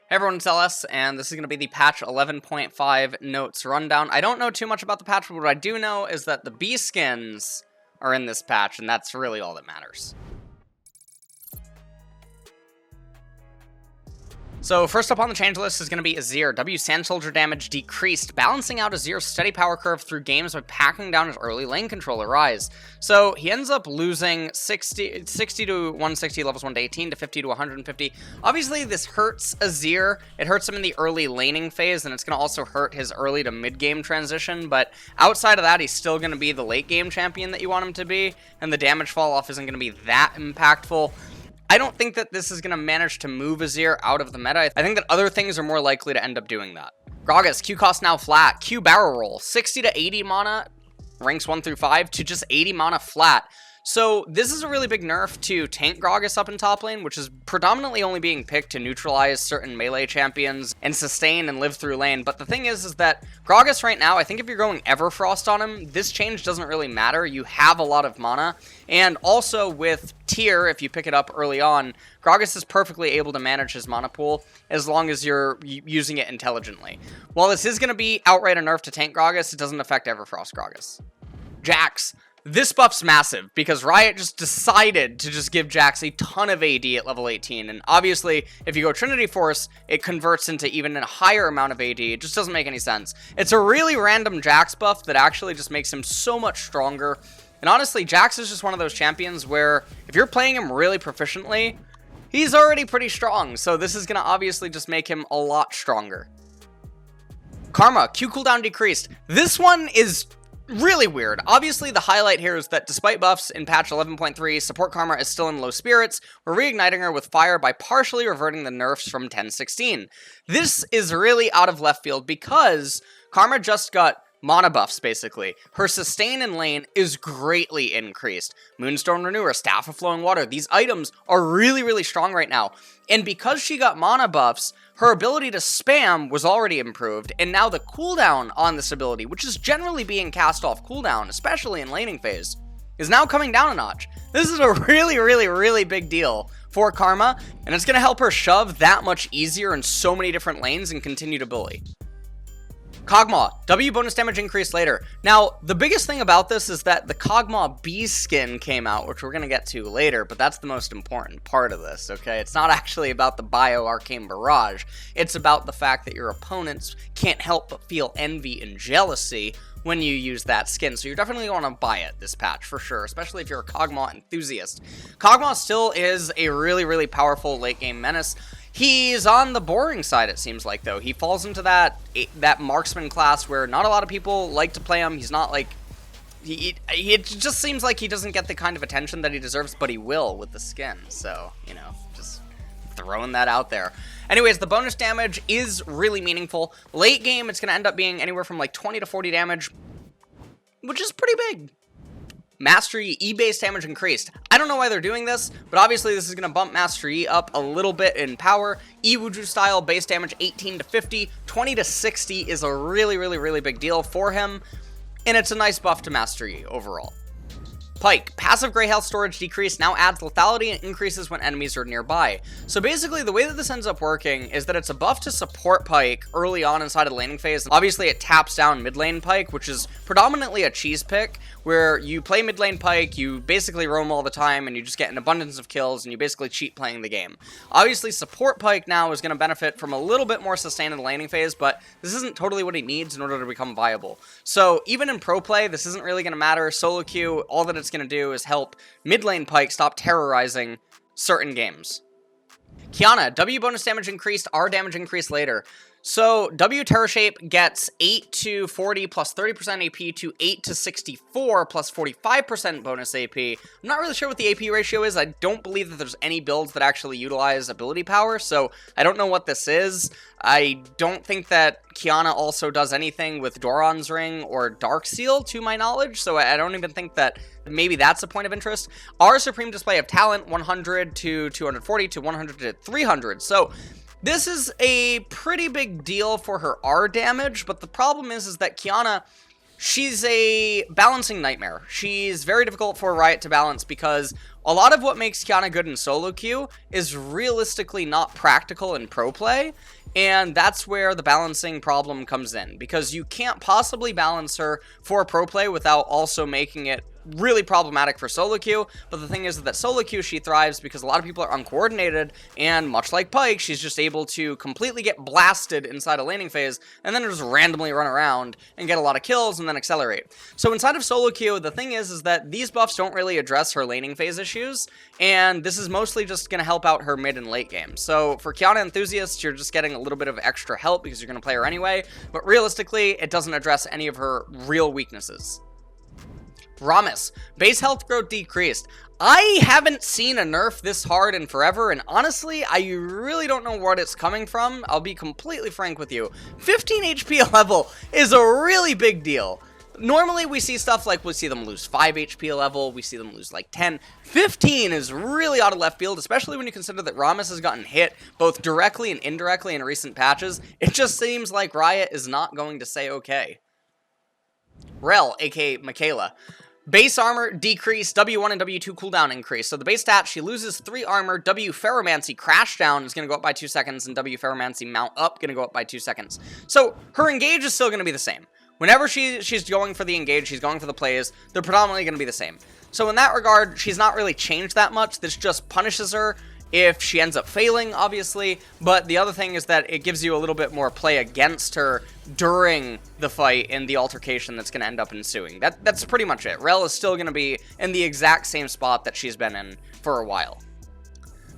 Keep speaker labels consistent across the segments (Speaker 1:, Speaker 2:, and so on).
Speaker 1: Hey everyone, it's LS, and this is going to be the patch 11.5 notes rundown. I don't know too much about the patch, but what I do know is that the bee skins are in this patch, and that's really all that matters. So first up on the change list is going to be Azir. W Sand Soldier damage decreased, balancing out Azir's steady power curve through games by packing down his early lane controller rise. So he ends up losing 60 to 160 levels 1 to 18 to 50 to 150. Obviously this hurts Azir. It hurts him in the early laning phase, and it's going to also hurt his early to mid game transition, but outside of that he's still going to be the late game champion that you want him to be, and the damage fall off isn't going to be that impactful. I don't think that this is going to manage to move Azir out of the meta. I think that other things are more likely to end up doing that. Gragas, Q cost now flat. Q barrel roll, 60 to 80 mana, ranks 1 through 5, to just 80 mana flat. So this is a really big nerf to tank Gragas up in top lane, which is predominantly only being picked to neutralize certain melee champions and sustain and live through lane. But the thing is that Gragas right now, I think if you're going Everfrost on him, this change doesn't really matter. You have a lot of mana. And also with Tier, if you pick it up early on, Gragas is perfectly able to manage his mana pool as long as you're using it intelligently. While this is going to be outright a nerf to tank Gragas, it doesn't affect Everfrost Gragas. Jax. This buff's massive because Riot just decided to just give Jax a ton of AD at level 18, and obviously if you go Trinity Force, it converts into even a higher amount of AD. It just doesn't make any sense. It's a really random Jax buff that actually just makes him so much stronger, and honestly Jax is just one of those champions where if you're playing him really proficiently, he's already pretty strong, so this is going to obviously just make him a lot stronger. Karma, Q cooldown decreased. This one is really weird. Obviously, the highlight here is that despite buffs in patch 11.3, support Karma is still in low spirits. We're reigniting her with fire by partially reverting the nerfs from 10.16. This is really out of left field because Karma just got mana buffs, basically. Her sustain in lane is greatly increased. Moonstone Renewer, Staff of Flowing Water, these items are really, really strong right now. And because she got mana buffs, her ability to spam was already improved, and now the cooldown on this ability, which is generally being cast off cooldown, especially in laning phase, is now coming down a notch. This is a really, really, really big deal for Karma, and it's going to help her shove that much easier in so many different lanes and continue to bully. Kog'Maw, W bonus damage increase later. Now, the biggest thing about this is that the Kog'Maw bee skin came out, which we're going to get to later, but that's the most important part of this, okay? It's not actually about the Bio Arcane Barrage. It's about the fact that your opponents can't help but feel envy and jealousy when you use that skin, so you're definitely going to buy it this patch, for sure, especially if you're a Kog'Maw enthusiast. Kog'Maw still is a really, really powerful late-game menace. He's on the boring side, it seems like, though. He falls into that marksman class where not a lot of people like to play him. He's not like... It just seems like he doesn't get the kind of attention that he deserves, but he will with the skin. So, you know, just throwing that out there. Anyways, the bonus damage is really meaningful. Late game, it's going to end up being anywhere from like 20 to 40 damage, which is pretty big. Mastery E base damage increased. I don't know why they're doing this, but obviously this is going to bump Mastery E up a little bit in power. E Wuju style base damage 18 to 50, 20 to 60 is a really, really, really big deal for him, and it's a nice buff to Mastery E overall. Pyke, passive gray health storage decrease now adds lethality and increases when enemies are nearby. So basically the way that this ends up working is that it's a buff to support Pyke early on inside of the laning phase. Obviously it taps down mid lane Pyke, which is predominantly a cheese pick, where you play mid lane Pyke, you basically roam all the time, and you just get an abundance of kills, and you basically cheat playing the game. Obviously support Pyke now is going to benefit from a little bit more sustain in the laning phase, but this isn't totally what he needs in order to become viable. So even in pro play, this isn't really going to matter. Solo queue, all that it's going to do is help mid lane Pyke stop terrorizing certain games. Qiyana, W bonus damage increased, R damage increased later. So W Terror Shape gets 8 to 40 plus 30% AP to 8 to 64 plus 45% bonus AP. I'm not really sure what the AP ratio is. I don't believe that there's any builds that actually utilize ability power, so I don't know what this is. I don't think that Qiyana also does anything with Doran's Ring or Dark Seal, to my knowledge, so I don't even think that maybe that's a point of interest. Our Supreme Display of Talent, 100 to 240 to 100 to 300, so this is a pretty big deal for her R damage, but the problem is that Qiyana she's a balancing nightmare. She's very difficult for Riot to balance because a lot of what makes Qiyana good in solo queue is realistically not practical in pro play, and that's where the balancing problem comes in, because you can't possibly balance her for pro play without also making it really problematic for solo queue. But the thing is that solo queue, she thrives because a lot of people are uncoordinated, and much like Pyke, she's just able to completely get blasted inside a laning phase and then just randomly run around and get a lot of kills and then accelerate. So inside of solo queue, the thing is that these buffs don't really address her laning phase issues, and this is mostly just going to help out her mid and late game. So for Qiyana enthusiasts, you're just getting a little bit of extra help because you're going to play her anyway, but realistically, it doesn't address any of her real weaknesses. Rammus, base health growth decreased. I haven't seen a nerf this hard in forever, and honestly, I really don't know what it's coming from. I'll be completely frank with you. 15 HP a level is a really big deal. Normally, we see stuff like we see them lose 5 HP a level, we see them lose like 10. 15 is really out of left field, especially when you consider that Rammus has gotten hit both directly and indirectly in recent patches. It just seems like Riot is not going to say okay. Rell, aka Michaela. Base armor decrease, W1 and W2 cooldown increase. So the base stat, she loses 3 armor, W Ferromancy crash down is going to go up by 2 seconds, and W Ferromancy mount up going to go up by 2 seconds. So her engage is still going to be the same. Whenever she's going for the engage, she's going for the plays, they're predominantly going to be the same. So in that regard, she's not really changed that much. This just punishes her if she ends up failing, obviously, but the other thing is that it gives you a little bit more play against her during the fight in the altercation that's going to end up ensuing. That's pretty much it. Rell is still going to be in the exact same spot that she's been in for a while.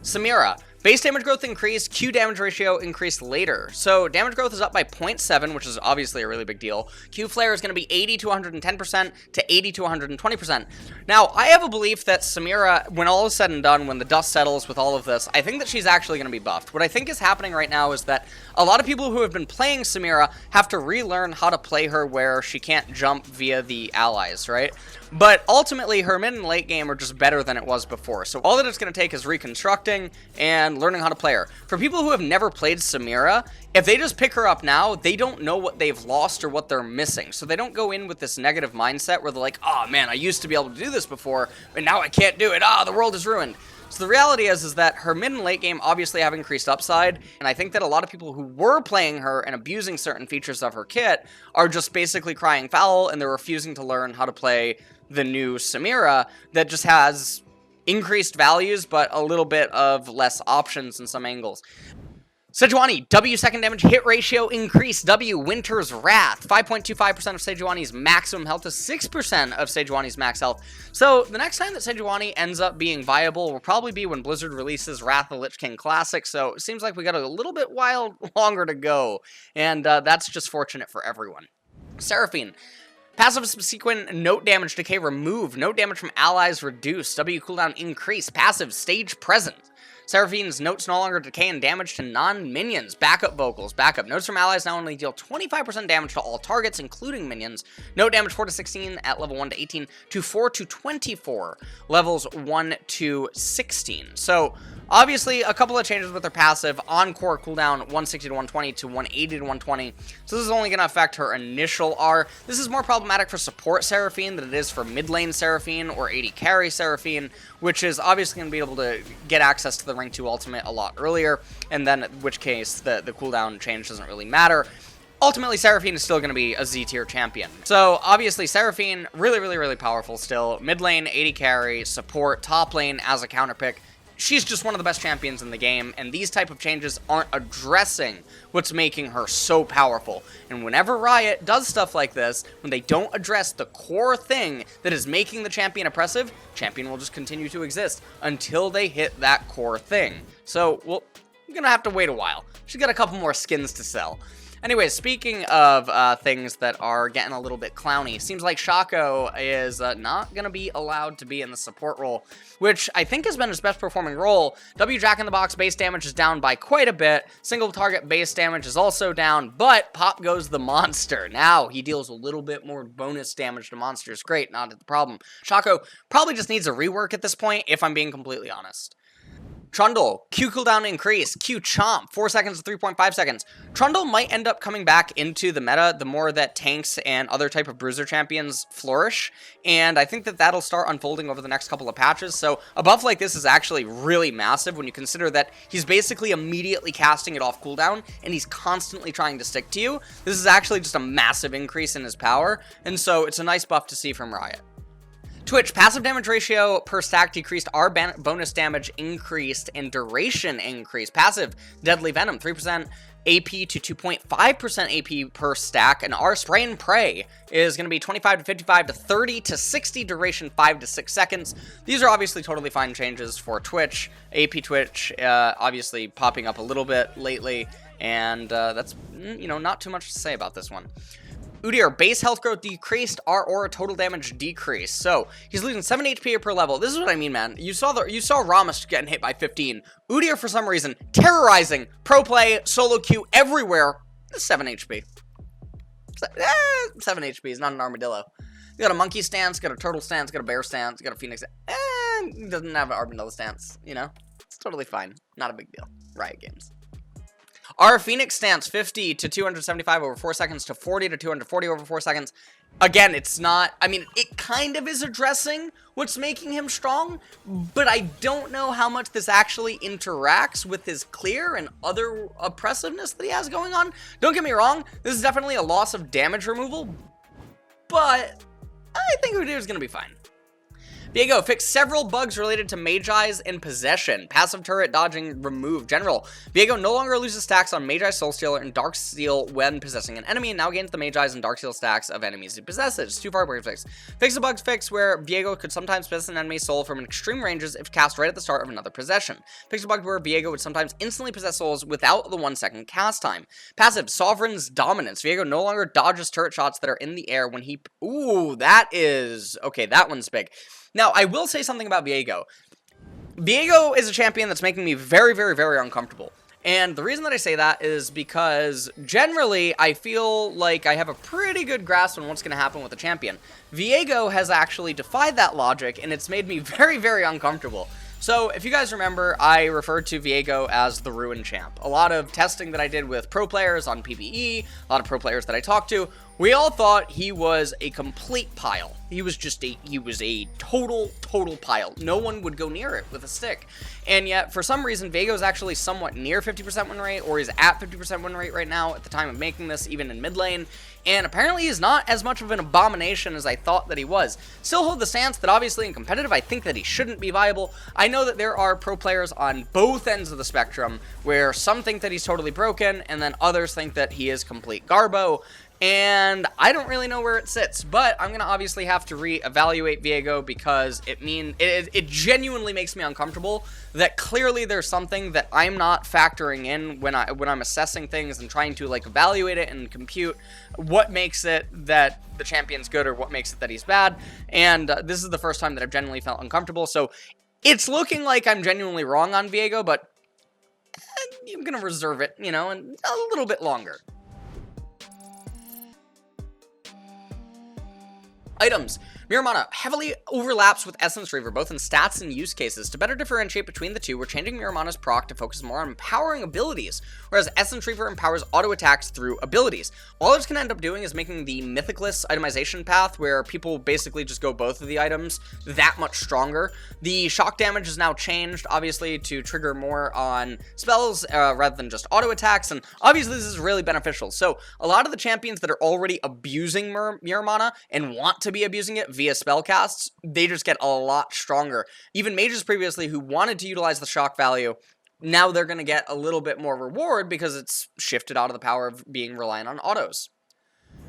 Speaker 1: Samira, base damage growth increased, Q damage ratio increased later. So damage growth is up by 0.7, which is obviously a really big deal. Q flare is going to be 80 to 110% to 80 to 120%. Now, I have a belief that Samira, when all is said and done, when the dust settles with all of this, I think that she's actually going to be buffed. What I think is happening right now is that a lot of people who have been playing Samira have to relearn how to play her where she can't jump via the allies, right? But ultimately, her mid and late game are just better than it was before. So all that it's going to take is reconstructing and learning how to play her. For people who have never played Samira, if they just pick her up now, they don't know what they've lost or what they're missing. So they don't go in with this negative mindset where they're like, oh man, I used to be able to do this before, but now I can't do it. The world is ruined. So the reality is that her mid and late game obviously have increased upside, and I think that a lot of people who were playing her and abusing certain features of her kit are just basically crying foul, and they're refusing to learn how to play the new Samira that just has increased values, but a little bit of less options in some angles. Sejuani, W second damage hit ratio increased. W Winter's Wrath. 5.25% of Sejuani's maximum health to 6% of Sejuani's max health. So the next time that Sejuani ends up being viable will probably be when Blizzard releases Wrath of the Lich King Classic. So it seems like we got a little bit longer to go. And that's just fortunate for everyone. Seraphine. Passive subsequent note damage decay removed. Note damage from allies reduced. W cooldown increased. Passive stage present. Seraphine's notes no longer decay and damage to non-minions. Backup vocals. Backup. Notes from allies now only deal 25% damage to all targets, including minions. Note damage 4 to 16 at level 1 to 18 to 4 to 24, levels 1 to 16. So, obviously, a couple of changes with her passive. On-core cooldown 160 to 120 to 180 to 120. So this is only going to affect her initial R. This is more problematic for support Seraphine than it is for mid lane Seraphine or AD carry Seraphine, which is obviously going to be able to get access to the Rank 2 ultimate a lot earlier, and then in which case the cooldown change doesn't really matter. Ultimately, Seraphine is still going to be a Z-tier champion. So, obviously, Seraphine, really powerful still. Mid lane, AD carry, support, top lane as a counter pick. She's just one of the best champions in the game, and these type of changes aren't addressing what's making her so powerful. And whenever Riot does stuff like this, when they don't address the core thing that is making the champion oppressive, champion will just continue to exist until they hit that core thing. So, well, you're gonna have to wait a while. She's got a couple more skins to sell. Anyways, speaking of things that are getting a little bit clowny, seems like Shaco is not going to be allowed to be in the support role, which I think has been his best performing role. W Jack in the Box base damage is down by quite a bit. Single target base damage is also down, but pop goes the monster. Now he deals a little bit more bonus damage to monsters. Great, not the problem. Shaco probably just needs a rework at this point, if I'm being completely honest. Trundle, Q cooldown increase, Q chomp, 4 seconds to 3.5 seconds. Trundle might end up coming back into the meta the more that tanks and other type of bruiser champions flourish, and I think that that'll start unfolding over the next couple of patches, so a buff like this is actually really massive when you consider that he's basically immediately casting it off cooldown, and he's constantly trying to stick to you. This is actually just a massive increase in his power, and so it's a nice buff to see from Riot. Twitch, passive damage ratio per stack decreased, our bonus damage increased, and duration increased. Passive, Deadly Venom, 3% AP to 2.5% AP per stack, and our Spray and Pray is going to be 25 to 55 to 30 to 60, duration 5 to 6 seconds. These are obviously totally fine changes for Twitch. AP Twitch, obviously popping up a little bit lately, and that's, not too much to say about this one. Udyr, base health growth decreased, our aura total damage decreased. So, he's losing 7 HP per level. This is what I mean, man. You saw Rammus getting hit by 15. Udyr, for some reason, terrorizing pro play, solo queue, everywhere. 7 HP. 7 HP is not an armadillo. You got a monkey stance, got a turtle stance, got a bear stance, got a phoenix stance. He doesn't have an armadillo stance, It's totally fine. Not a big deal. Riot Games. Our Phoenix stance, 50 to 275 over 4 seconds to 40 to 240 over 4 seconds. Again, it's not, it kind of is addressing what's making him strong, but I don't know how much this actually interacts with his clear and other oppressiveness that he has going on. Don't get me wrong, this is definitely a loss of damage removal, but I think Udyr is going to be fine. Viego, fixed several bugs related to Magi's and Possession. Passive turret dodging removed. General, Viego no longer loses stacks on Magi, Soul Stealer, and Dark Steel when possessing an enemy, and now gains the Magi's and Dark Steel stacks of enemies he possesses. Too far break fix. Fix the bug fix where Viego could sometimes possess an enemy's soul from extreme ranges if cast right at the start of another possession. Fix the bug where Viego would sometimes instantly possess souls without the 1 second cast time. Passive, Sovereign's Dominance. Viego no longer dodges turret shots that are in the air when he... Ooh, that is... Okay, that one's big. Now, I will say something about Viego. Viego is a champion that's making me very, very, very uncomfortable. And the reason that I say that is because generally I feel like I have a pretty good grasp on what's going to happen with the champion. Viego has actually defied that logic, and it's made me very, very uncomfortable. So, if you guys remember, I referred to Viego as the Ruin Champ. A lot of testing that I did with pro players on PvE, a lot of pro players that I talked to, we all thought he was a complete pile. He was a total pile. No one would go near it with a stick. And yet, for some reason, Viego's actually somewhat near 50% win rate, or he's at 50% win rate right now at the time of making this, even in mid lane. And apparently he's not as much of an abomination as I thought that he was. Still hold the stance that obviously in competitive, I think that he shouldn't be viable. I know that there are pro players on both ends of the spectrum, where some think that he's totally broken, and then others think that he is complete garbo. And I don't really know where it sits, but I'm going to obviously have to reevaluate Viego because it genuinely makes me uncomfortable that clearly there's something that I'm not factoring in when I'm assessing things and trying to evaluate it and compute what makes it that the champion's good or what makes it that he's bad. And this is the first time that I've genuinely felt uncomfortable. So it's looking like I'm genuinely wrong on Viego, but I'm going to reserve it, and a little bit longer. Items. Muramana heavily overlaps with Essence Reaver, both in stats and use cases. To better differentiate between the two, we're changing Muramana's proc to focus more on empowering abilities, whereas Essence Reaver empowers auto attacks through abilities. All this can end up doing is making the Mythicless itemization path, where people basically just go both of the items, that much stronger. The shock damage is now changed, obviously, to trigger more on spells rather than just auto attacks, and obviously this is really beneficial. So, a lot of the champions that are already abusing Muramana and want to be abusing it via spellcasts, they just get a lot stronger. Even mages previously who wanted to utilize the shock value, now they're going to get a little bit more reward because it's shifted out of the power of being reliant on autos.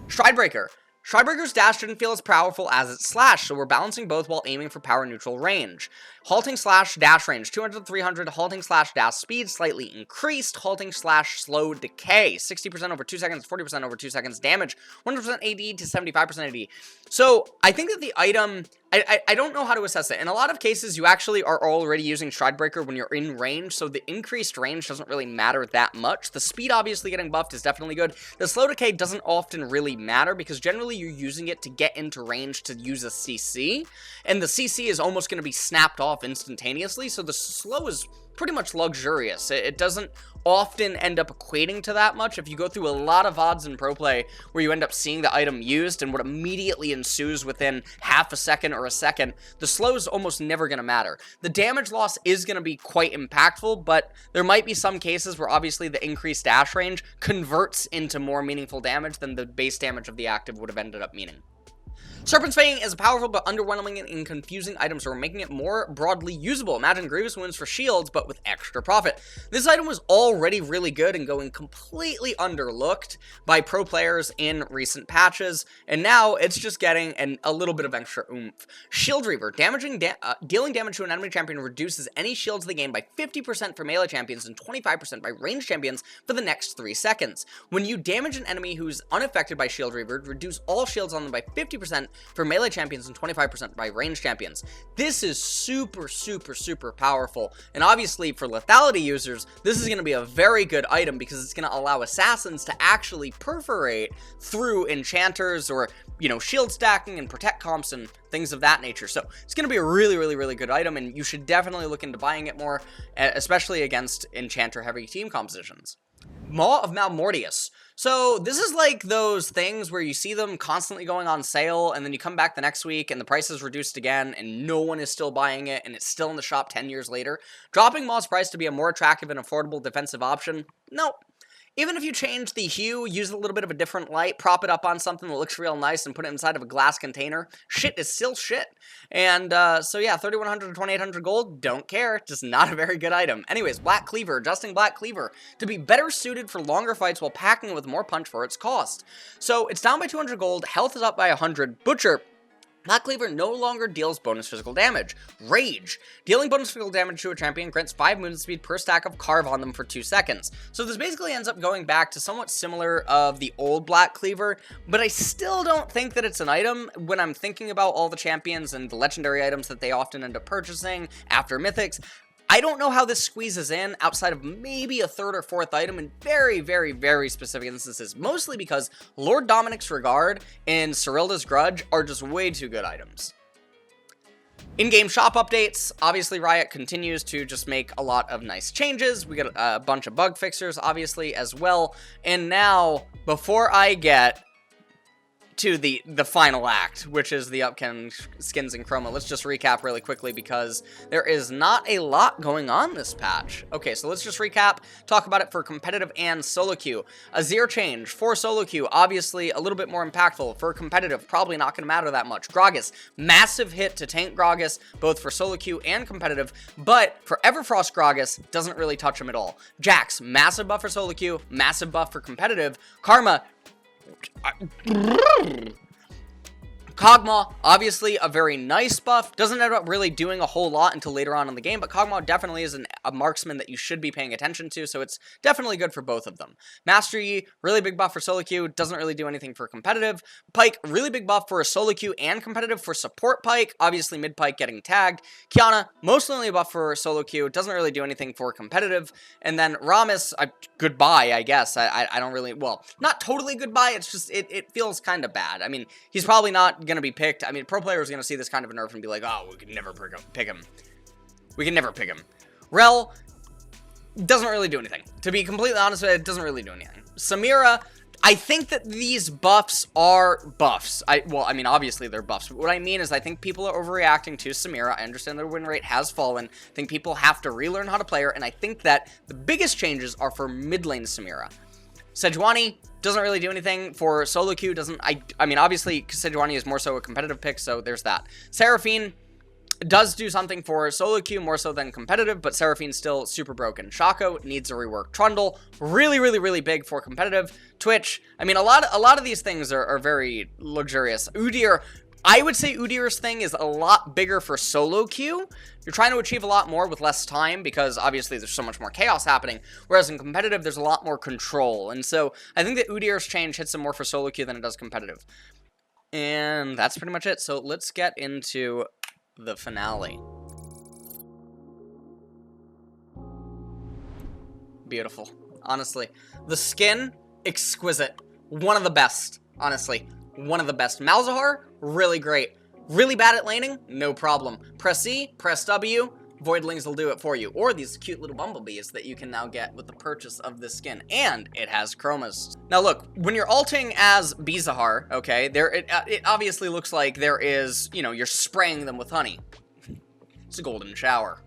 Speaker 1: Stridebreaker. Stridebreaker's dash shouldn't feel as powerful as its slash, so we're balancing both while aiming for power neutral range. Halting slash dash range, 200 to 300, halting slash dash speed slightly increased, halting slash slow decay, 60% over 2 seconds, 40% over 2 seconds damage, 100% AD to 75% AD. So, I think that the item, I don't know how to assess it. In a lot of cases, you actually are already using Stridebreaker when you're in range, so the increased range doesn't really matter that much. The speed obviously getting buffed is definitely good. The slow decay doesn't often really matter because generally you're using it to get into range to use a CC, and the CC is almost going to be snapped off instantaneously, so the slow is pretty much luxurious. It doesn't often end up equating to that much. If you go through a lot of VODs in pro play where you end up seeing the item used and what immediately ensues within half a second or a second, the slow is almost never going to matter. The damage loss is going to be quite impactful, but there might be some cases where obviously the increased dash range converts into more meaningful damage than the base damage of the active would have ended up meaning. Serpent's Fang is a powerful but underwhelming and confusing item, so we're making it more broadly usable. Imagine Grievous Wounds for shields, but with extra profit. This item was already really good and going completely underlooked by pro players in recent patches, and now it's just getting a little bit of extra oomph. Shield Reaver, dealing damage to an enemy champion reduces any shields they gain by 50% for melee champions and 25% by ranged champions for the next 3 seconds. When you damage an enemy who's unaffected by Shield Reaver, reduce all shields on them by 50% for melee champions and 25% by ranged champions. This is super, super, super powerful, and obviously for lethality users, this is going to be a very good item because it's going to allow assassins to actually perforate through enchanters or, you know, shield stacking and protect comps and things of that nature. So it's going to be a really, really, really good item, and you should definitely look into buying it more, especially against enchanter heavy team compositions. Maw of Malmortius. So this is like those things where you see them constantly going on sale, and then you come back the next week and the price is reduced again and no one is still buying it and it's still in the shop 10 years later. Dropping Maw's price to be a more attractive and affordable defensive option? Nope. Even if you change the hue, use a little bit of a different light, prop it up on something that looks real nice, and put it inside of a glass container, shit is still shit. And so yeah, 3,100 to 2,800 gold, don't care, just not a very good item. Anyways, Black Cleaver, adjusting Black Cleaver to be better suited for longer fights while packing with more punch for its cost. So it's down by 200 gold, health is up by 100. Butcher. Black Cleaver no longer deals bonus physical damage. Rage. Dealing bonus physical damage to a champion grants 5 movement speed per stack of carve on them for 2 seconds. So this basically ends up going back to somewhat similar of the old Black Cleaver, but I still don't think that it's an item when I'm thinking about all the champions and the legendary items that they often end up purchasing after mythics. I don't know how this squeezes in outside of maybe a 3rd or 4th item in very, very, very specific instances, mostly because Lord Dominic's Regard and Cyrilda's Grudge are just way too good items. In-game shop updates, obviously Riot continues to just make a lot of nice changes. We got a bunch of bug fixers, obviously, as well. And now, before I get to the final act, which is the upcoming skins and chroma, let's just recap really quickly because there is not a lot going on this patch. Okay, so let's just recap, talk about it for competitive and solo queue. Azir change for solo queue, obviously a little bit more impactful. For competitive, probably not going to matter that much. Gragas, massive hit to tank Gragas, both for solo queue and competitive, but for Everfrost Gragas, doesn't really touch him at all. Jax, massive buff for solo queue, massive buff for competitive. Karma, Kog'Maw, obviously a very nice buff, doesn't end up really doing a whole lot until later on in the game, but Kog'Maw definitely is a marksman that you should be paying attention to, so it's definitely good for both of them. Master Yi, really big buff for solo queue, doesn't really do anything for competitive. Pyke, really big buff for a solo queue and competitive for support Pyke, obviously mid Pyke getting tagged. Qiyana, mostly only a buff for solo queue, doesn't really do anything for competitive. And then Rammus, goodbye, I guess. I don't really, well, not totally goodbye, it's just, it feels kind of bad. I mean, he's probably not going to be picked. I mean, pro players are going to see this kind of a nerf and be like, oh, we can never pick him. We can never pick him. Rell doesn't really do anything. To be completely honest with you, it doesn't really do anything. Samira, I think that these buffs are buffs. Well, I mean, obviously they're buffs. But what I mean is I think people are overreacting to Samira. I understand their win rate has fallen. I think people have to relearn how to play her. And I think that the biggest changes are for mid lane Samira. Sejuani doesn't really do anything for solo queue. I mean, obviously, Sejuani is more so a competitive pick, so there's that. Seraphine does do something for solo queue more so than competitive, but Seraphine's still super broken. Shaco needs a rework. Trundle, really, really, really big for competitive. Twitch, I mean, a lot of these things are very luxurious. Udyr, I would say Udyr's thing is a lot bigger for solo queue. You're trying to achieve a lot more with less time because obviously there's so much more chaos happening, whereas in competitive there's a lot more control. And so I think that Udyr's change hits him more for solo queue than it does competitive. And that's pretty much it. So let's get into the finale. Beautiful. Honestly. The skin, exquisite. One of the best. Honestly. One of the best. Malzahar, really great. Really bad at laning? No problem. Press E, press W, Voidlings will do it for you, or these cute little bumblebees that you can now get with the purchase of this skin, and it has chromas. Now look, when you're alting as Beezahar, okay, it obviously looks like there is, you know, you're spraying them with honey. It's a golden shower.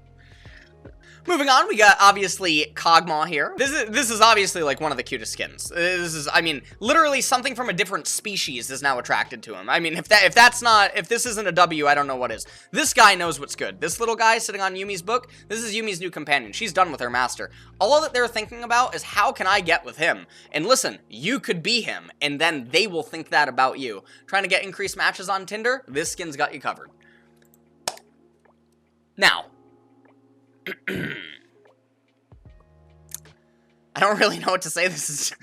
Speaker 1: Moving on, we got, obviously, Kog'Maw here. This is obviously, like, one of the cutest skins. This is, I mean, literally something from a different species is now attracted to him. I mean, if this isn't a W, I don't know what is. This guy knows what's good. This little guy sitting on Yuumee's book, this is Yuumee's new companion. She's done with her master. All that they're thinking about is, how can I get with him? And listen, you could be him, and then they will think that about you. Trying to get increased matches on Tinder? This skin's got you covered. Now, I don't really know what to say. This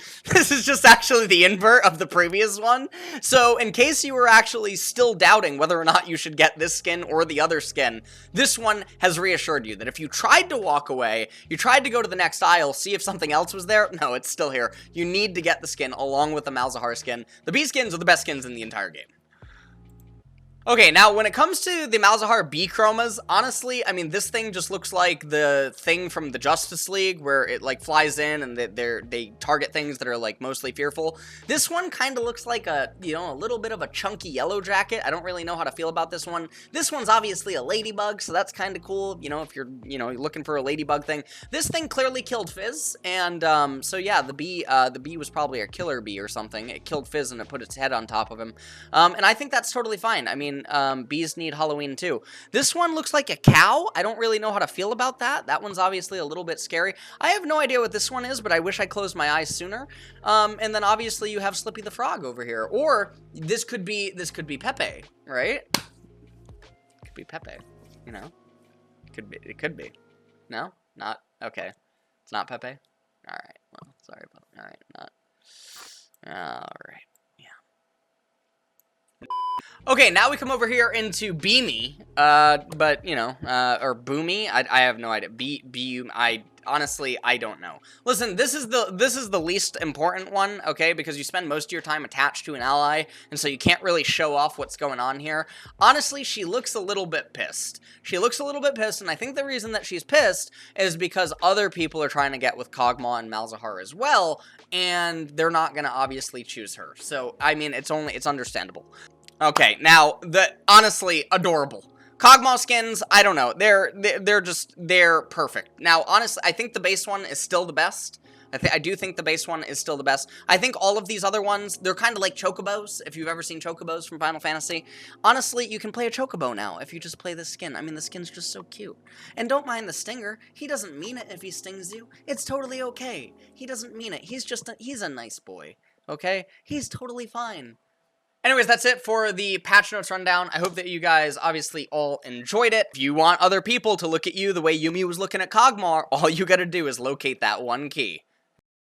Speaker 1: is just actually the invert of the previous one. So in case you were actually still doubting whether or not you should get this skin or the other skin, this one has reassured you that if you tried to walk away, you tried to go to the next aisle, see if something else was there, no, it's still here. You need to get the skin along with the Malzahar skin. The B skins are the best skins in the entire game. Okay, now when it comes to the Malzahar B chromas, honestly, I mean, this thing just looks like the thing from the Justice League where it like flies in and they target things that are like mostly fearful. This one kind of looks like a, you know, a little bit of a chunky yellow jacket. I don't really know how to feel about this one. This one's obviously a ladybug, so that's kind of cool, you know, if you're, you know, looking for a ladybug thing. This thing clearly killed Fizz, and so yeah, the bee was probably a killer bee or something. It killed Fizz and it put its head on top of him. And I think that's totally fine. I mean, bees need Halloween too. This one looks like a cow. I don't really know how to feel about that. That one's obviously a little bit scary. I have no idea what this one is, but I wish I closed my eyes sooner. And then obviously you have Slippy the Frog over here. Or this could be Pepe, right? It could be Pepe, you know? It could be. No? Not? Okay. It's not Pepe? Alright. Well, sorry about that. Alright, not. Alright. Okay, now we come over here into Beamy, but, you know, or Boomy, I have no idea. Honestly, I don't know. Listen, this is the least important one, okay, because you spend most of your time attached to an ally, and so you can't really show off what's going on here. Honestly, she looks a little bit pissed. She looks a little bit pissed, and I think the reason that she's pissed is because other people are trying to get with Kog'Maw and Malzahar as well, and they're not gonna obviously choose her. So, I mean, it's understandable. Okay, now, honestly, adorable. Kog'Maw skins, I don't know, they're perfect. Now, honestly, I think the base one is still the best. I do think the base one is still the best. I think all of these other ones, they're kind of like chocobos, if you've ever seen chocobos from Final Fantasy. Honestly, you can play a chocobo now if you just play this skin. I mean, the skin's just so cute. And don't mind the stinger. He doesn't mean it if he stings you. It's totally okay. He doesn't mean it. He's a nice boy, okay? He's totally fine. Anyways, that's it for the patch notes rundown. I hope that you guys obviously all enjoyed it. If you want other people to look at you the way Yuumi was looking at Kog'Maw, all you gotta do is locate that one key.